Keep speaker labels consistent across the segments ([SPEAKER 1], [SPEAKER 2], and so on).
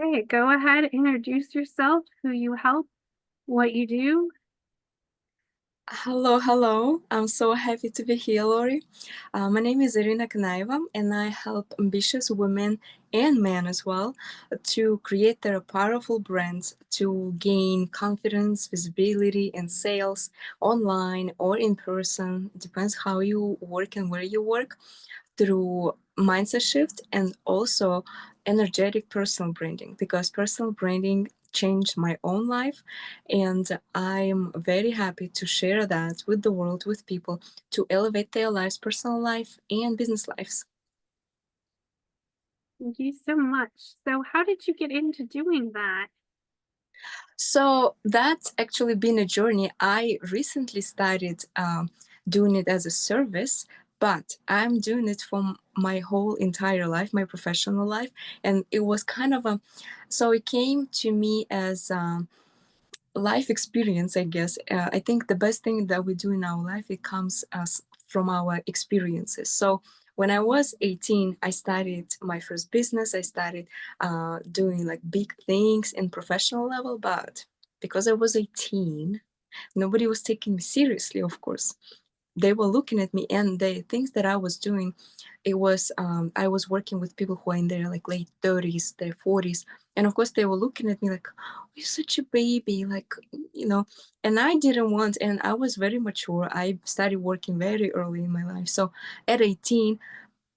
[SPEAKER 1] Okay, go ahead, introduce yourself, who you help, what you do.
[SPEAKER 2] Hello, hello. I'm so happy to be here, Lori. My name is Irina Kanaeva, and I help ambitious women and men as well to create their powerful brands to gain confidence, visibility, and sales online or in person. Depends how you work and where you work through mindset shift and also energetic personal branding because personal branding changed my own life, and I'm very happy to share that with the world, with people, to elevate their lives, personal life and business lives.
[SPEAKER 1] Thank you so much. So, how did you get into doing that?
[SPEAKER 2] So that's actually been a journey. I recently started doing it as a service, but I'm doing it for my whole entire life, my professional life. And it was kind of so it came to me as life experience, I guess. I think the best thing that we do in our life, it comes as from our experiences. So when I was 18, I started my first business. I started doing like big things in professional level, but because I was 18, nobody was taking me seriously, of course. They were looking at me, and the things that I was doing, it was I was working with people who are in their like late 30s, their 40s, and of course they were looking at me like, oh, you're such a baby, like, you know. And I didn't want, and I was very mature. I started working very early in my life, so at 18,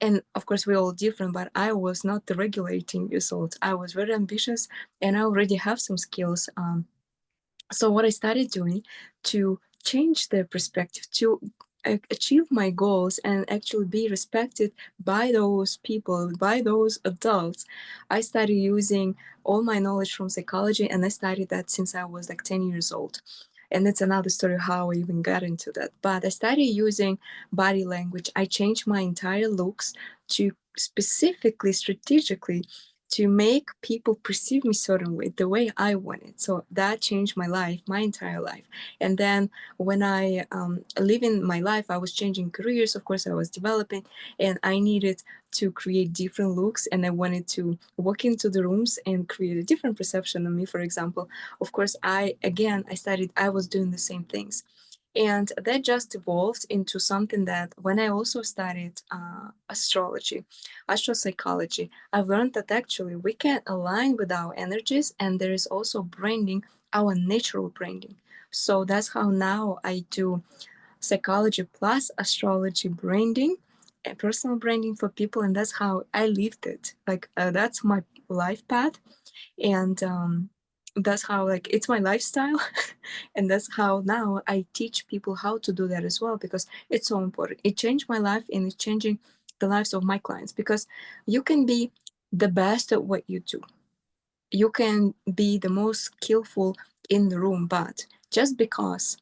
[SPEAKER 2] and of course we're all different, but I was not the regular 18 years old. I was very ambitious, and I already have some skills. So what I started doing to change the perspective, to achieve my goals and actually be respected by those people, by those adults, I started using all my knowledge from psychology, and I started that since I was like 10 years old. And it's another story how I even got into that. But I started using body language. I changed my entire looks to specifically, strategically, to make people perceive me certain way, the way I want it. So that changed my life, my entire life. And then when I live in my life, I was changing careers. Of course, I was developing, and I needed to create different looks, and I wanted to walk into the rooms and create a different perception of me. For example, of course, I was doing the same things. And that just evolved into something that when I also studied astrology, astropsychology, I've learned that actually we can align with our energies, and there is also branding, our natural branding. So that's how now I do psychology plus astrology branding and personal branding for people, and that's how I lived it. Like that's my life path, and that's how like it's my lifestyle. And that's how now I teach people how to do that as well, because it's so important. It changed my life, and it's changing the lives of my clients, because you can be the best at what you do, you can be the most skillful in the room, but just because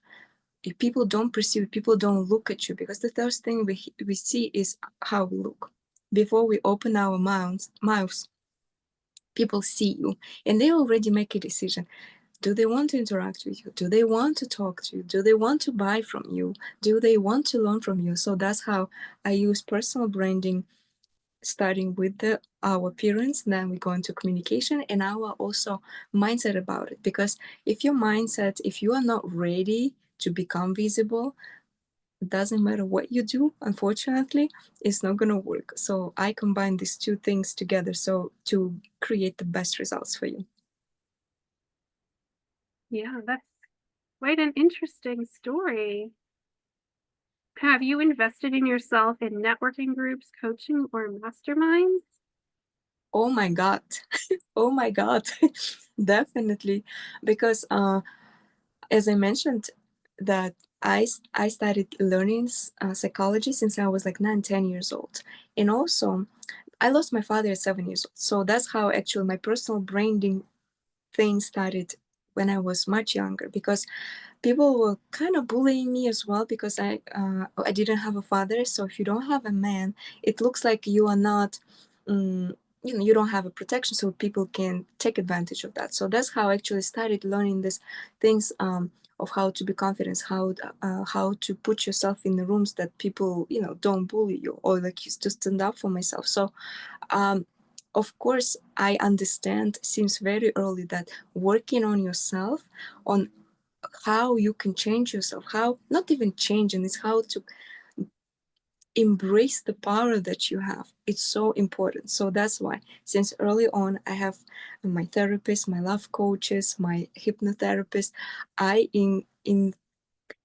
[SPEAKER 2] if people don't perceive, people don't look at you, because the first thing we see is how we look before we open our mouths. People see you, and they already make a decision. Do they want to interact with you? Do they want to talk to you? Do they want to buy from you? Do they want to learn from you? So that's how I use personal branding, starting with our appearance, then we go into communication and our also mindset about it. Because if your mindset, if you are not ready to become visible, it doesn't matter what you do, unfortunately, it's not going to work. So I combine these two things together so to create the best results for you.
[SPEAKER 1] Yeah, that's quite an interesting story. Have you invested in yourself in networking groups, coaching, or masterminds?
[SPEAKER 2] Oh my god. Oh my god. Definitely, because as I mentioned, that I started learning psychology since I was like 9, 10 years old. And also I lost my father at 7 years old, so that's how actually my personal branding thing started when I was much younger, because people were kind of bullying me as well, because I didn't have a father. So if you don't have a man, it looks like you are not, um, you don't have a protection, so people can take advantage of that. So that's how I actually started learning these things, of how to be confident, how to put yourself in the rooms that people don't bully you, or like to stand up for myself. So um, of course, I understand since very early that working on yourself, on how you can change yourself, how not even changing, it's how to embrace the power that you have. It's so important. So that's why since early on I have my therapist, my love coaches, my hypnotherapist. I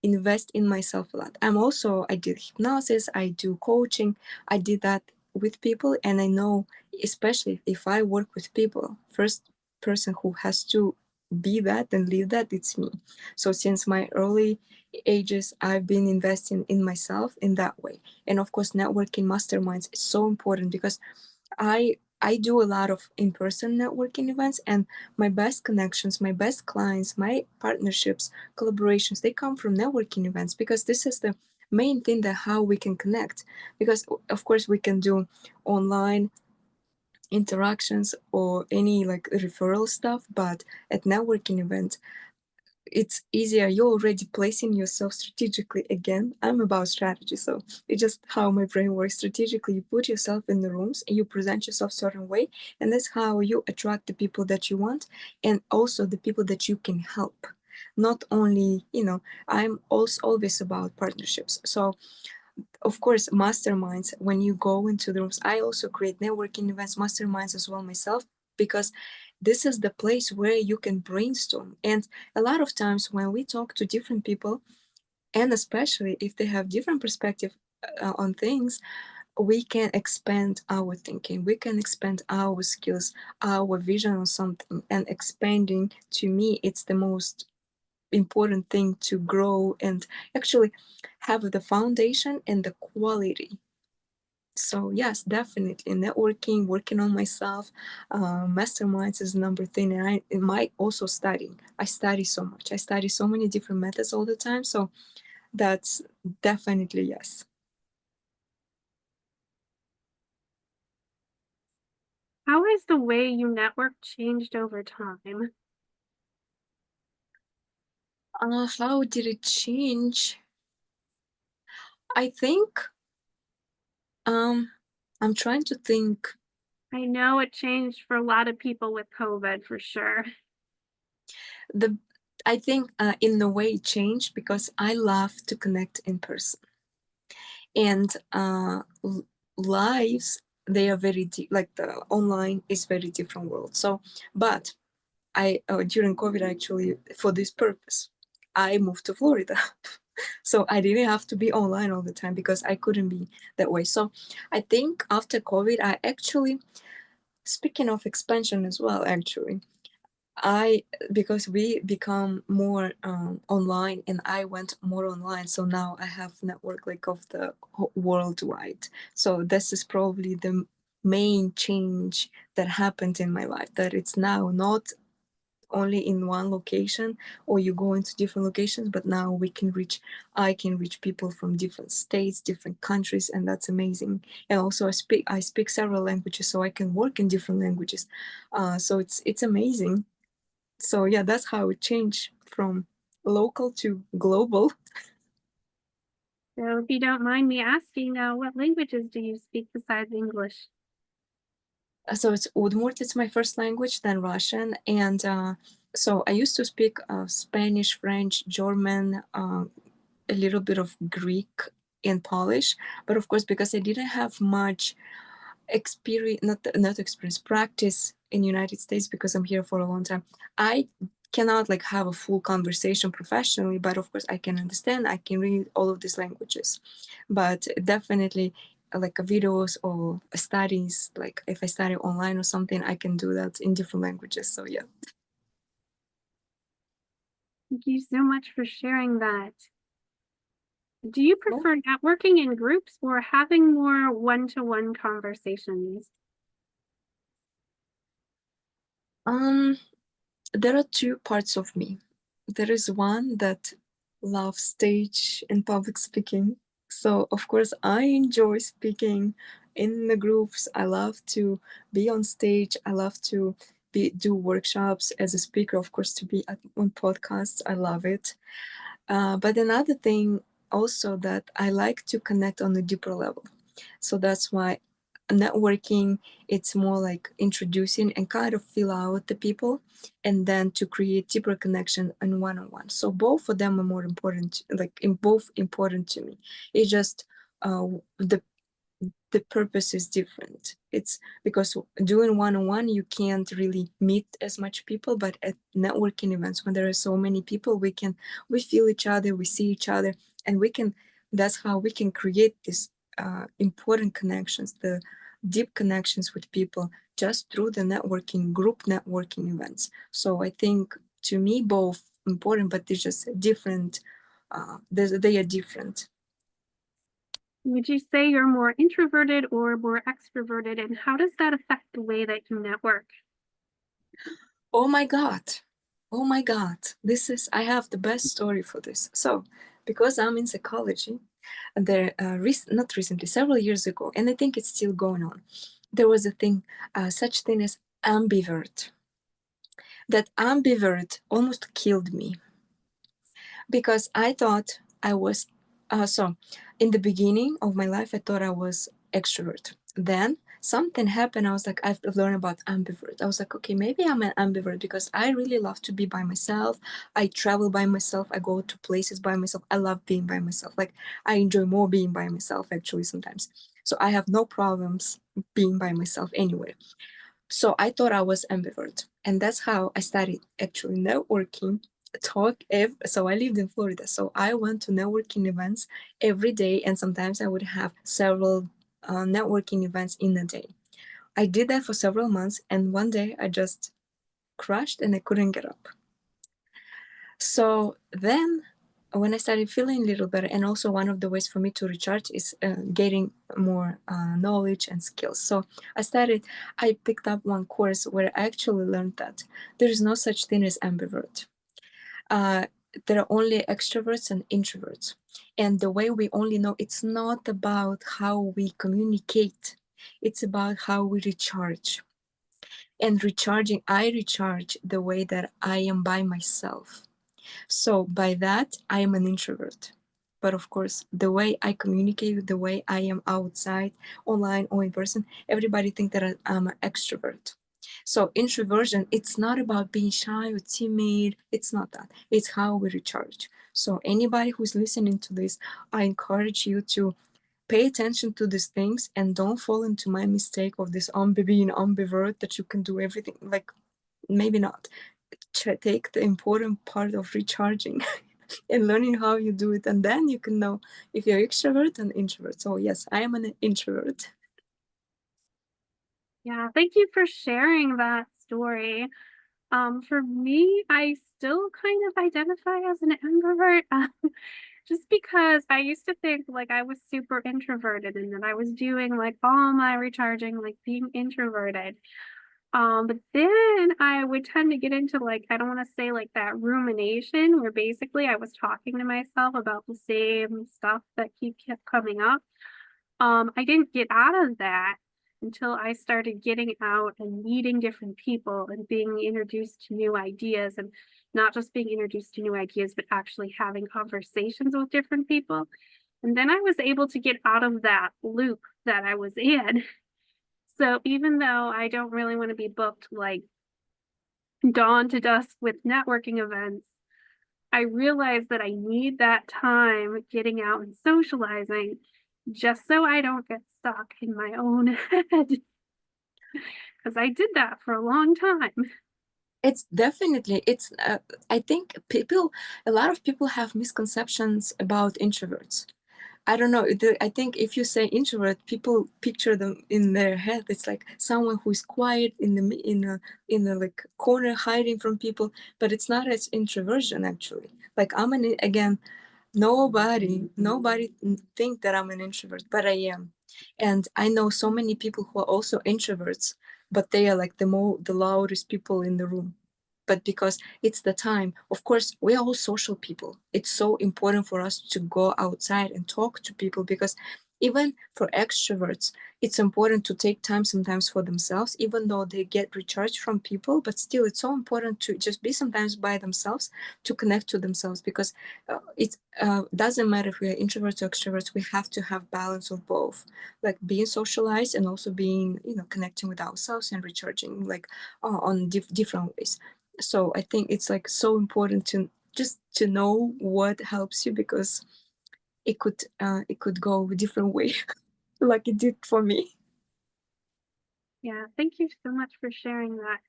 [SPEAKER 2] invest in myself a lot. I did hypnosis, I do coaching, I did that with people, and I know, especially if I work with people, first person who has to be that and live that, it's me. So since my early ages, I've been investing in myself in that way. And of course, networking masterminds is so important because I do a lot of in-person networking events, and my best connections, my best clients, my partnerships, collaborations, they come from networking events, because this is the main thing that how we can connect. Because of course we can do online interactions or any like referral stuff, but at networking events it's easier. You're already placing yourself strategically. Again, I'm about strategy, so it's just how my brain works. Strategically, you put yourself in the rooms and you present yourself a certain way, and that's how you attract the people that you want, and also the people that you can help. Not only, I'm also always about partnerships. So of course, masterminds, when you go into the rooms, I also create networking events, masterminds as well myself, because this is the place where you can brainstorm. And a lot of times when we talk to different people, and especially if they have different perspective on things, we can expand our thinking, we can expand our skills, our vision on something. And expanding, to me, it's the most important thing to grow and actually have the foundation and the quality. So yes, definitely networking, working on myself, masterminds is number thing. And I might also studying. I study so much. I study so many different methods all the time. So that's definitely yes.
[SPEAKER 1] How has the way you network changed over time?
[SPEAKER 2] How did it change? I think I'm trying to think.
[SPEAKER 1] I know it changed for a lot of people with COVID for sure.
[SPEAKER 2] The I think in the way it changed because I love to connect in person, and lives, they are very like the online is very different world. So but I during COVID, actually, for this purpose, I moved to Florida. So I didn't have to be online all the time because I couldn't be that way. So I think after COVID, I actually, speaking of expansion as well, actually, I because we become more online, and I went more online, so now I have network like of the worldwide. So this is probably the main change that happened in my life, that it's now not only in one location or you go into different locations, but now I can reach people from different states, different countries, and that's amazing. And also I speak several languages, so I can work in different languages. So it's amazing. So yeah, that's how it changed from local to global.
[SPEAKER 1] So if you don't mind me asking, what languages do you speak besides English?
[SPEAKER 2] So it's Udmurt, it's my first language, then Russian, and so I used to speak Spanish, French, German, a little bit of Greek and Polish. But of course, because I didn't have much experience, not experience, practice in United States, because I'm here for a long time, I cannot like have a full conversation professionally. But of course I can understand, I can read all of these languages. But definitely like videos or studies, like if I study online or something, I can do that in different languages. So yeah.
[SPEAKER 1] Thank you so much for sharing that. Do you
[SPEAKER 2] Well,
[SPEAKER 1] prefer networking in groups or having more one-to-one conversations?
[SPEAKER 2] um there are two parts of me. There is one that loves stage and public speaking. So, of course, I enjoy speaking in the groups. I love to be on stage. I love to do workshops as a speaker, of course, to be on podcasts. I love it. But another thing also that I like to connect on a deeper level. So that's why networking, it's more like introducing and kind of feel out the people, and then to create deeper connection and one-on-one. So both of them are more important, like in both important to me. It's just the purpose is different. It's because doing one-on-one you can't really meet as much people, but at networking events when there are so many people, we feel each other, we see each other, and that's how we can create this important connections, the deep connections with people, just through the networking, group networking events. So I think to me both important, but they're just different. They are different.
[SPEAKER 1] Would you say you're more introverted or more extroverted, and how does that affect the way that you network?
[SPEAKER 2] Oh my God. Oh my God. I have the best story for this. So, because I'm in psychology, there, not recently, several years ago, and I think it's still going on, there was a thing, such thing as ambivert. That ambivert almost killed me because I thought I was, so in the beginning of my life, I thought I was extrovert. Then something happened. I was like, I've learned about ambivert. I was like, okay, maybe I'm an ambivert because I really love to be by myself. I travel by myself. I go to places by myself. I love being by myself. Like, I enjoy more being by myself actually sometimes. So I have no problems being by myself anywhere. So I thought I was ambivert, and that's how I started actually networking. So I lived in Florida, so I went to networking events every day, and sometimes I would have several networking events in a day. I did that for several months, and one day I just crashed and I couldn't get up. So then when I started feeling a little better, and also one of the ways for me to recharge is getting more knowledge and skills. So I picked up one course where I actually learned that there is no such thing as ambivert. Uh, there are only extroverts and introverts. And the way we only know, it's not about how we communicate, it's about how we recharge. And I recharge the way that I am by myself. So by that, I am an introvert. But of course, the way I communicate, the way I am outside, online or in person, everybody think that I'm an extrovert. So introversion, it's not about being shy or timid. It's not that. It's how we recharge. So anybody who's listening to this, I encourage you to pay attention to these things and don't fall into my mistake of this being ambivert that you can do everything. Like, maybe not. Take the important part of recharging and learning how you do it, and then you can know if you're extrovert and introvert. So yes, I am an introvert.
[SPEAKER 1] Yeah, thank you for sharing that story. For me, I still kind of identify as an ambivert, just because I used to think like I was super introverted and that I was doing like all my recharging, like being introverted. But then I would tend to get into like, I don't want to say like that rumination where basically I was talking to myself about the same stuff that kept coming up. I didn't get out of that until I started getting out and meeting different people and being introduced to new ideas, and not just being introduced to new ideas, but actually having conversations with different people. And then I was able to get out of that loop that I was in. So even though I don't really want to be booked like dawn to dusk with networking events, I realize that I need that time getting out and socializing just so I don't get stuck in my own head. Because I did that for a long time.
[SPEAKER 2] It's definitely, I think a lot of people have misconceptions about introverts. I don't know. I think if you say introvert, people picture them in their head. It's like someone who is quiet in a like corner, hiding from people. But it's not as introversion actually. Like again, nobody think that I'm an introvert, but I am, and I know so many people who are also introverts, but they are like the loudest people in the room. But because it's the time, of course, we are all social people. It's so important for us to go outside and talk to people, because Even for extroverts, it's important to take time sometimes for themselves, even though they get recharged from people. But still, it's so important to just be sometimes by themselves, to connect to themselves, because it doesn't matter if we are introverts or extroverts. We have to have balance of both, like being socialized and also being, connecting with ourselves and recharging, like on different ways. So I think it's like so important to just to know what helps you, because it could go a different way like it did for me.
[SPEAKER 1] Yeah, thank you so much for sharing that.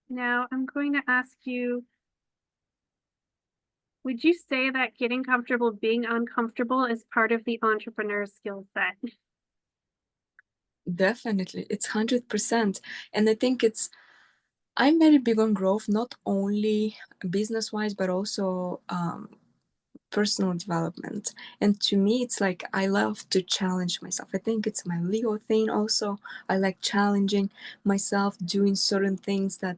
[SPEAKER 1] Now, I'm going to ask you, would you say that getting comfortable being uncomfortable is part of the entrepreneur skill set?
[SPEAKER 2] Definitely, it's 100%. And I think I'm very big on growth, not only business wise, but also personal development. And to me, it's like I love to challenge myself. I think it's my Leo thing also. I like challenging myself, doing certain things that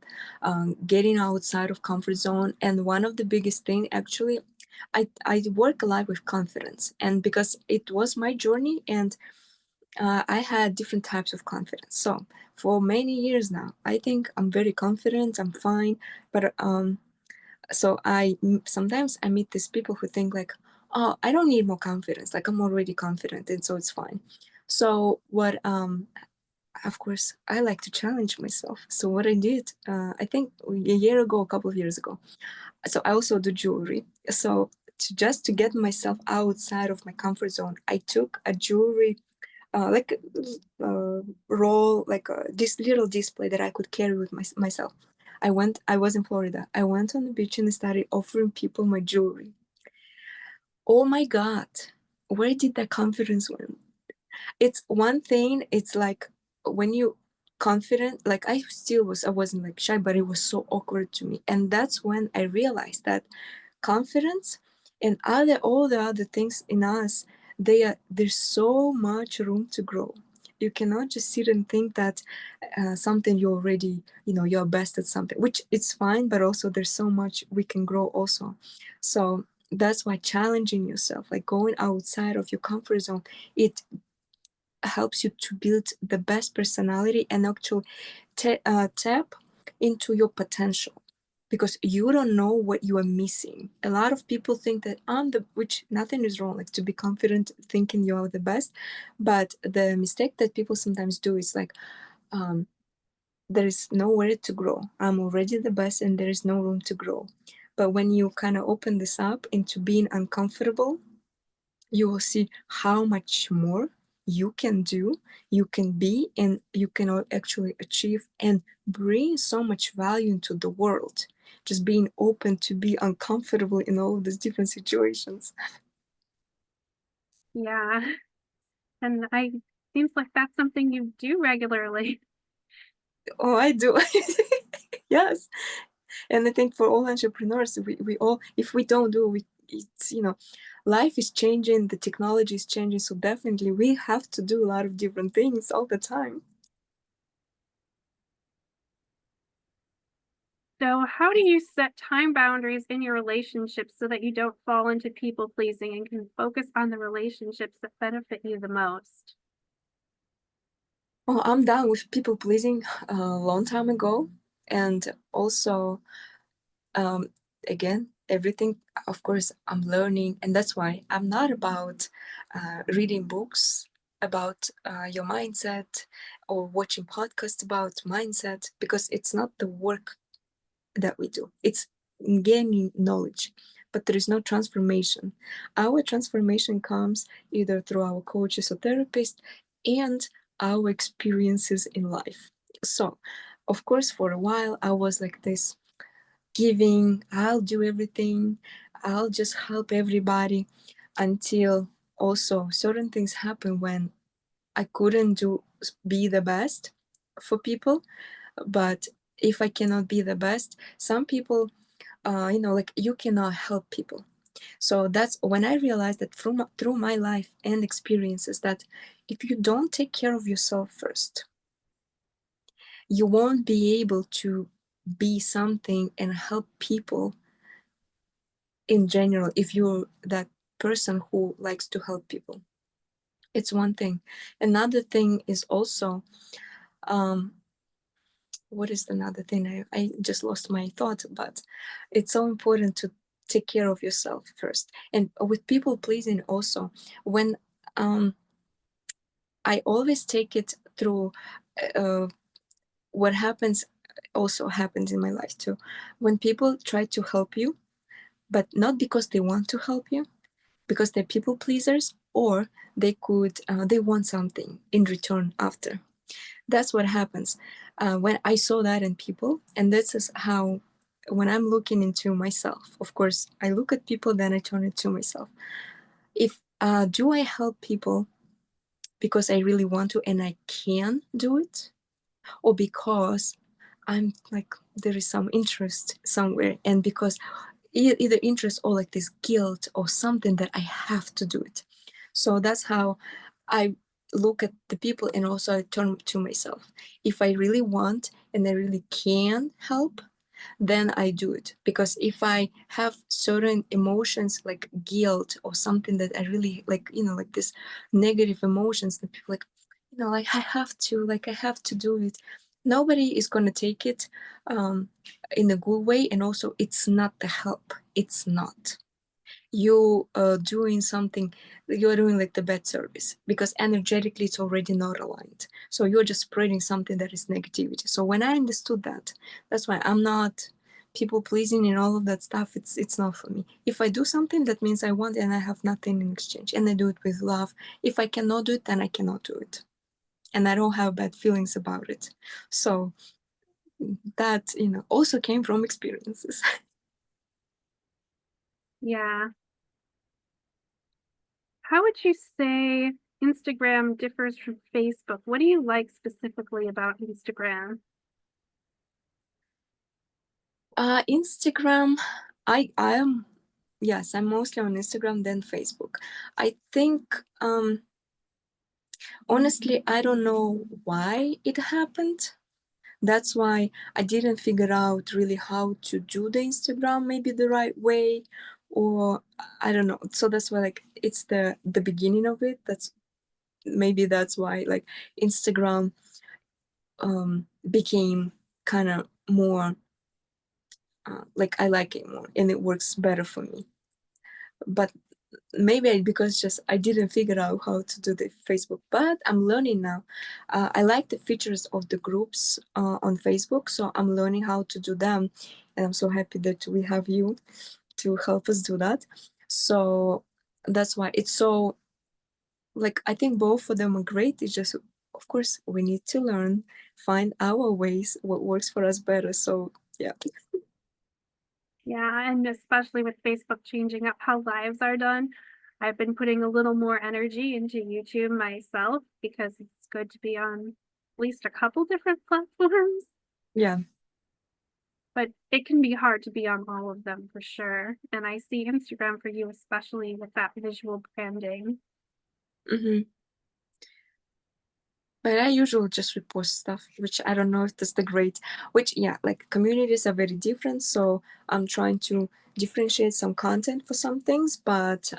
[SPEAKER 2] getting outside of comfort zone. And one of the biggest thing, actually, I work a lot with confidence, and because it was my journey, and I had different types of confidence. So for many years now, I think I'm very confident. I'm fine, but so sometimes I meet these people who think like, oh, I don't need more confidence. Like I'm already confident, and so it's fine. So what? Of course, I like to challenge myself. So what I did, I think a year ago, a couple of years ago. So I also do jewelry. So just to get myself outside of my comfort zone, I took a jewelry like roll, like this little display that I could carry with myself. I was in Florida. I went on the beach and started offering people my jewelry. Oh my God, where did that confidence went? It's one thing, it's like when you confident, like I wasn't like shy, but it was so awkward to me. And that's when I realized that confidence and all the other things in us, there's so much room to grow. You cannot just sit and think that something you already, you're best at something, which it's fine, but also there's so much we can grow also. So that's why challenging yourself, like going outside of your comfort zone, it helps you to build the best personality and actually tap into your potential, because you don't know what you are missing. A lot of people think that which nothing is wrong, like to be confident, thinking you are the best. But the mistake that people sometimes do is like, um, there is nowhere to grow. I'm already the best and there is no room to grow. But when you kind of open this up into being uncomfortable, you will see how much more you can do, you can be, and you can actually achieve and bring so much value into the world. Just being open to be uncomfortable in all of these different situations.
[SPEAKER 1] Yeah, and I seems like that's something you do regularly.
[SPEAKER 2] Oh, I do. Yes. And I think for all entrepreneurs, we all, if we don't do, it's, life is changing, the technology is changing. So definitely we have to do a lot of different things all the time.
[SPEAKER 1] So, how do you set time boundaries in your relationships so that you don't fall into people pleasing and can focus on the relationships that benefit you the most?
[SPEAKER 2] Oh, I'm done with people pleasing a long time ago. And also, um, again, everything, of course, I'm learning. And that's why I'm not about reading books about your mindset or watching podcasts about mindset, because it's not the work that we do. It's gaining knowledge, but there is no transformation. Our transformation comes either through our coaches or therapists and our experiences in life. So, of course, for a while, I was like this, giving, I'll do everything, I'll just help everybody, until also certain things happen when I couldn't be the best for people. But if I cannot be the best, some people, like you cannot help people. So that's when I realized that through my life and experiences, that if you don't take care of yourself first, you won't be able to be something and help people in general, if you're that person who likes to help people. It's one thing. Another thing is also, what is another thing? I just lost my thought, but it's so important to take care of yourself first. And with people pleasing also, when I always take it through uh, what happens also happens in my life too. When people try to help you, but not because they want to help you, because they're people pleasers, or they want something in return after. That's what happens when I saw that in people. And this is how, when I'm looking into myself, of course I look at people, then I turn it to myself. If do I help people because I really want to and I can do it, or because I'm like there is some interest somewhere, and because either interest or like this guilt or something that I have to do it. So that's how I look at the people, and also I turn to myself. If I really want and I really can help, then I do it. Because if I have certain emotions like guilt or something that I really like, like this negative emotions that people like, like I have to do it. Nobody is going to take it in a good way. And also, it's not the help. It's not you doing something, you're doing like the bad service, because energetically it's already not aligned, so you're just spreading something that is negativity. So when I understood that, that's why I'm not people pleasing and all of that stuff. It's not for me. If I do something, that means I want and I have nothing in exchange, and I do it with love. If I cannot do it, then I cannot do it, and I don't have bad feelings about it. So that also came from experiences.
[SPEAKER 1] Yeah. How would you say Instagram differs from Facebook? What do you like specifically about Instagram?
[SPEAKER 2] Instagram, I am, yes, I'm mostly on Instagram than Facebook. I think honestly I don't know why it happened. That's why I didn't figure out really how to do the Instagram maybe the right way, or I don't know. So that's why like it's the beginning of it. That's why like Instagram became kind of more like I like it more and it works better for me. But maybe because just I didn't figure out how to do the Facebook, but I'm learning now. I like the features of the groups on Facebook, so I'm learning how to do them, and I'm so happy that we have you to help us do that. So that's why it's so like I think both of them are great. It's just of course we need to learn, find our ways, what works for us better. So yeah.
[SPEAKER 1] Yeah, and especially with Facebook changing up how lives are done, I've been putting a little more energy into YouTube myself because it's good to be on at least a couple different platforms,
[SPEAKER 2] Yeah.
[SPEAKER 1] but it can be hard to be on all of them for sure. And I see Instagram for you, especially with that visual branding.
[SPEAKER 2] Hmm. But I usually just repost stuff, which I don't know if that's the great, which, yeah, like communities are very different. So I'm trying to differentiate some content for some things, but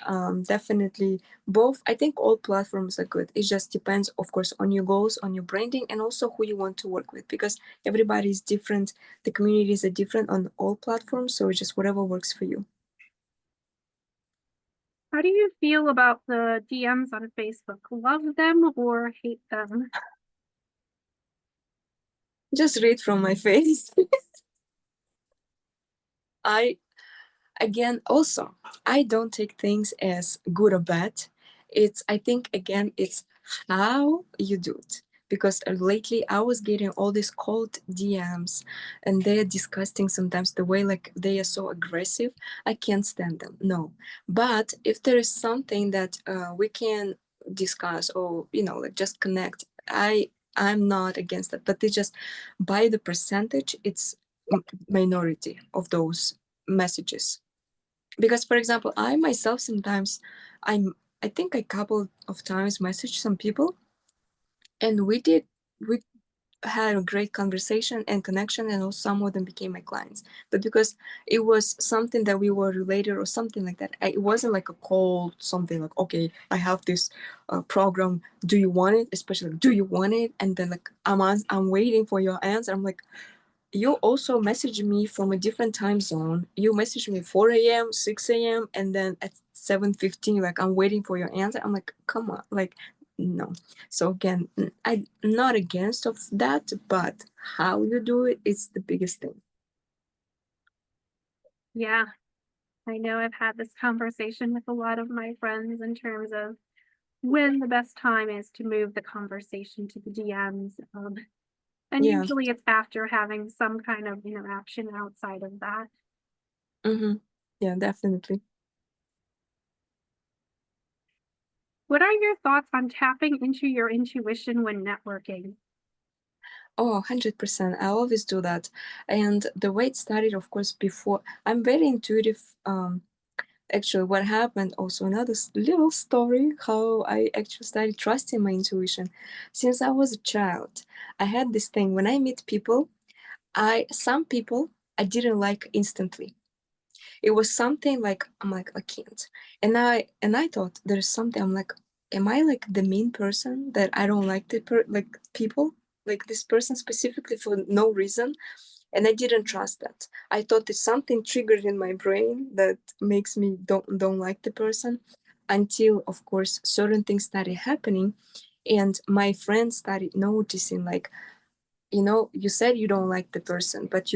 [SPEAKER 2] definitely both. I think all platforms are good. It just depends, of course, on your goals, on your branding, and also who you want to work with, because everybody is different. The communities are different on all platforms. So it's just whatever works for you.
[SPEAKER 1] How do you feel about the DMs on Facebook? Love them or hate them?
[SPEAKER 2] Just read from my face. I again also I don't take things as good or bad. It's I think again it's how you do it, because lately I was getting all these cold DMs, and they're disgusting sometimes, the way like they are so aggressive. I can't stand them, no. But if there is something that we can discuss, or like just connect, I'm not against that. But it's just by the percentage, it's minority of those messages. Because for example, I myself sometimes I'm I think a couple of times message some people, and we had a great conversation and connection, and also some of them became my clients. But because it was something that we were related or something like that, it wasn't like a cold something like, okay, I have this program, do you want it, especially like, do you want it, and then like I'm waiting for your answer. I'm like, you also messaged me from a different time zone. You messaged me 4 a.m., 6 a.m., and then at 7:15, like, I'm waiting for your answer. I'm like, come on, like, no. So again, I'm not against of that, but how you do it is the biggest thing.
[SPEAKER 1] Yeah, I know I've had this conversation with a lot of my friends in terms of when the best time is to move the conversation to the DMs. And
[SPEAKER 2] Yeah.
[SPEAKER 1] usually it's after having some kind of interaction outside of that.
[SPEAKER 2] Mm-hmm. Yeah, definitely.
[SPEAKER 1] What are your thoughts on tapping into your intuition when networking?
[SPEAKER 2] Oh, 100%. I always do that. And the way it started, of course, before, I'm very intuitive. Actually, what happened, also another little story, how I actually started trusting my intuition. Since I was a child, I had this thing when I meet people, some people I didn't like instantly. It was something like, I'm like, I can't. And I thought there's something, I'm like, am I like the mean person that I don't like like people, like this person specifically for no reason? And I didn't trust that. I thought it's something triggered in my brain that makes me don't like the person, until of course certain things started happening, and my friends started noticing, like, you said you don't like the person, but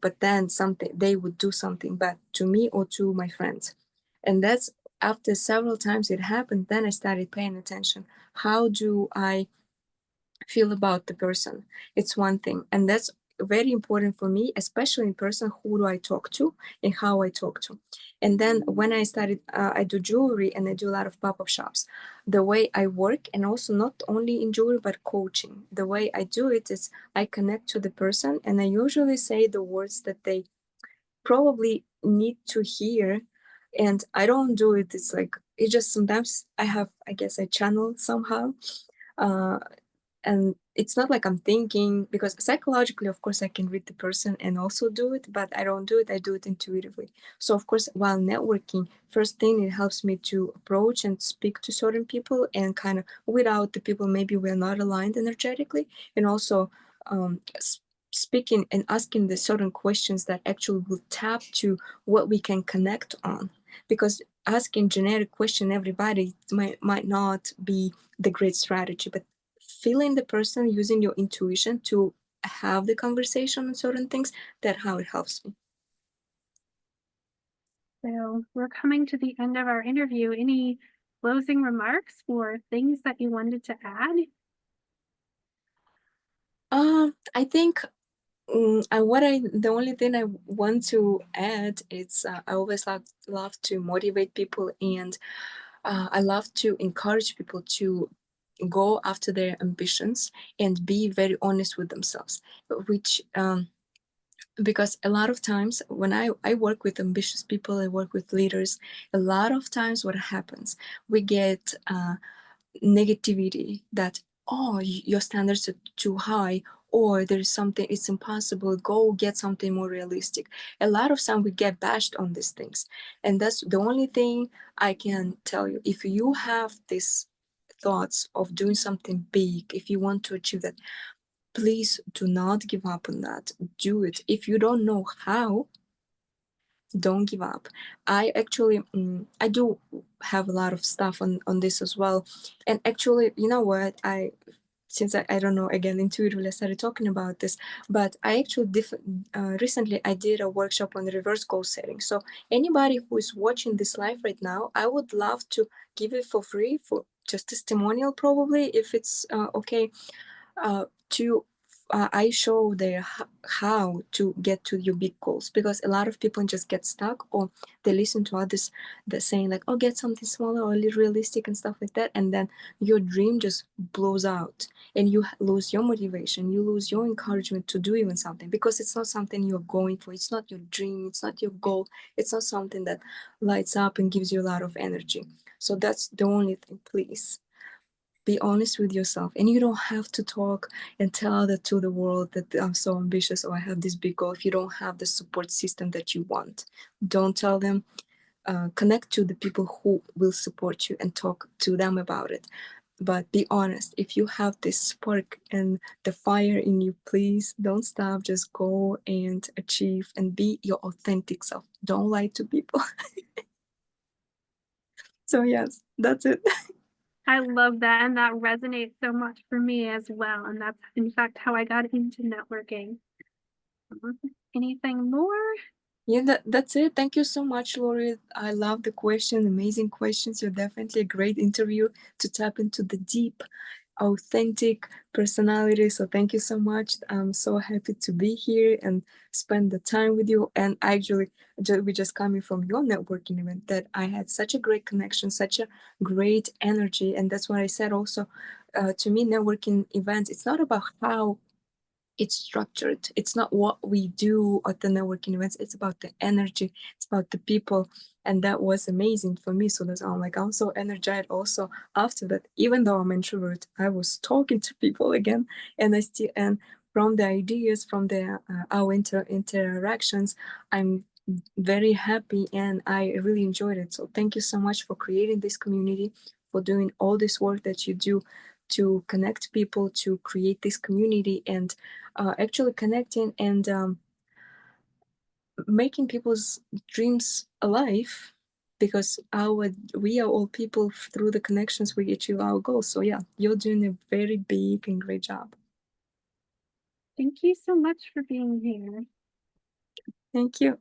[SPEAKER 2] but then something, they would do something bad to me or to my friends. And that's after several times it happened, then I started paying attention. How do I feel about the person? It's one thing, and that's very important for me, especially in person. Who do I talk to and how I talk to? And then when I started, I do jewelry and I do a lot of pop-up shops. The way I work, and also not only in jewelry but coaching, the way I do it is I connect to the person and I usually say the words that they probably need to hear. And I don't do it, it's like, it just sometimes I have, I guess I channel somehow. uh, and it's not like I'm thinking, because psychologically of course I can read the person and also do it, but I don't do it, I do it intuitively. So of course, while networking, first thing, it helps me to approach and speak to certain people, and kind of without the people maybe we're not aligned energetically, and also speaking and asking the certain questions that actually will tap to what we can connect on. Because asking generic question everybody might not be the great strategy, but feeling the person, using your intuition to have the conversation on certain things, that how it helps me.
[SPEAKER 1] So we're coming to the end of our interview. Any closing remarks or things that you wanted to add?
[SPEAKER 2] I think the only thing I want to add is I always love to motivate people, and I love to encourage people to go after their ambitions and be very honest with themselves, which because a lot of times when I work with ambitious people, I work with leaders, a lot of times what happens, we get negativity that, oh, your standards are too high, or there's something, it's impossible, go get something more realistic. A lot of time we get bashed on these things, and that's the only thing I can tell you. If you have these thoughts of doing something big, if you want to achieve that, please do not give up on that. Do it. If you don't know how, don't give up. I actually I do have a lot of stuff on this as well. And actually, you know what, since I don't know, again, intuitively I started talking about this, but I actually recently I did a workshop on reverse goal setting. So anybody who is watching this live right now, I would love to give it for free, for just testimonial, probably, if it's okay, to I show there how to get to your big goals, because a lot of people just get stuck, or they listen to others that saying like, oh, get something smaller or realistic and stuff like that, and then your dream just blows out and you lose your motivation, you lose your encouragement to do even something, because it's not something you're going for, it's not your dream, it's not your goal, it's not something that lights up and gives you a lot of energy. So that's the only thing, please. be honest with yourself, and you don't have to talk and tell that to the world that I'm so ambitious or I have this big goal if you don't have the support system that you want. Don't tell them. Connect to the people who will support you and talk to them about it, but be honest. If you have this spark and the fire in you, please don't stop. Just go and achieve and be your authentic self. Don't lie to people. So yes, that's it.
[SPEAKER 1] I love that, and that resonates so much for me as well. And that's, in fact, how I got into networking. Anything more?
[SPEAKER 2] Yeah, that's it. Thank you so much, Lori. I love the question. Amazing questions. You're definitely a great interview to tap into the deep, authentic personality. So thank you so much. I'm so happy to be here and spend the time with you. And actually, we just coming from your networking event that I had such a great connection, such a great energy. And that's what I said also. To me, networking events, it's not about how it's structured. It's not what we do at the networking events. It's about the energy. It's about the people, and that was amazing for me. So that's I'm so energized. Also after that, even though I'm introvert, I was talking to people again, and I still and from the ideas from the our interactions, I'm very happy and I really enjoyed it. So thank you so much for creating this community, for doing all this work that you do to connect people, to create this community, and actually connecting and making people's dreams alive, because we are all people. Through the connections we achieve our goals. So yeah, you're doing a very big and great job.
[SPEAKER 1] Thank you so much for being here.
[SPEAKER 2] Thank you.